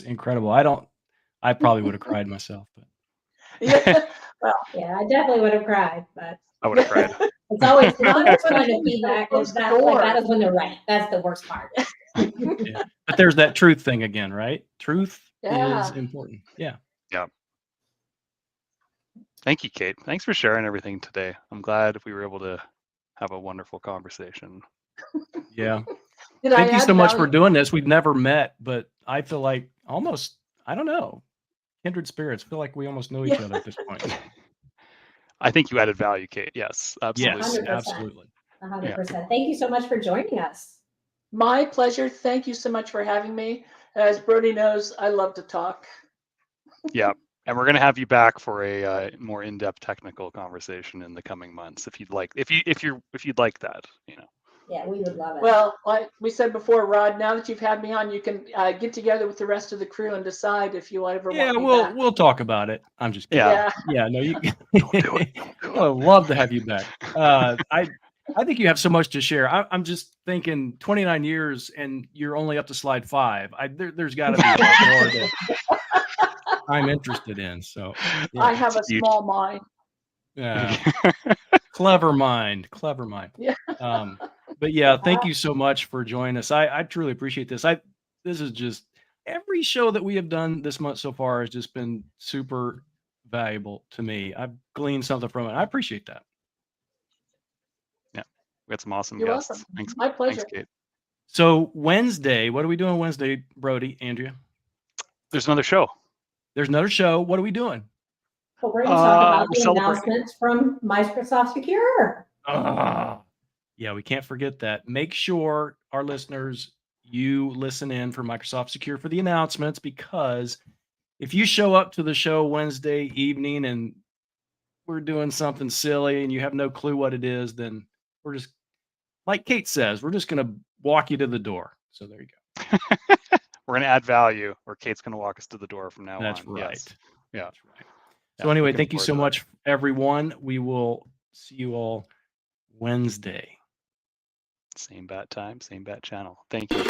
incredible. I probably would have cried myself, but Yeah. Well, Yeah, I definitely would have cried, but I would have cried. it's always fun Not to everybody feedback. close the That door. is when they're right. That's the worst part. yeah. But there's that truth thing again, right? Truth is Yeah. important. Yeah. Thank you, Kate. Thanks for sharing everything today. I'm glad we were able to have a wonderful conversation. Yeah. Did Thank I you add so much for value? doing this. We've never met, but I feel like almost, I don't know, kindred spirits. Feel like we almost know each other at this point. I think you added value, Kate. Yes, absolutely. Yes, 100%. absolutely. 100%. Thank you so much for joining us. My pleasure. Thank you so much for having me. As Brody knows, I love to talk. Yeah. And we're going to have you back for a more in-depth technical conversation in the coming months, if you'd like. If you'd like that, Yeah, we would love it. Well, like we said before, Rod, now that you've had me on, you can get together with the rest of the crew and decide if you ever Yeah, want me back. we'll talk about it. I'm just kidding. Yeah. Yeah, no, you. Don't do it. I'd love to have you back. I think you have so much to share. I'm just thinking 29 years and you're only up to slide 5. There's got to be more that I'm interested in. So yeah. I have a small mind. Yeah. Clever mind. Yeah. But yeah, thank you so much for joining us. I truly appreciate this. This is just every show that we have done this month so far has just been super valuable to me. I've gleaned something from it. I appreciate that. Yeah, we had some awesome You're guests. welcome. Thanks. My pleasure. Thanks, Kate. So Wednesday, what are we doing Wednesday, Brody, Andrea? There's another show. There's another show. What are we doing? But we're going to talk about we're the celebrating. announcements from Microsoft Secure. Yeah, we can't forget that. Make sure our listeners, you listen in for Microsoft Secure for the announcements, because if you show up to the show Wednesday evening and we're doing something silly and you have no clue what it is, then we're just, like Kate says, we're just going to walk you to the door. So there you go. We're going to add value, or Kate's going to walk us to the door from now That's on. right. Yes. Yeah. That's right. So Yeah, anyway, looking thank you forward so to much, everyone. We will see you all Wednesday. Same bat time, same bat channel. Thank you.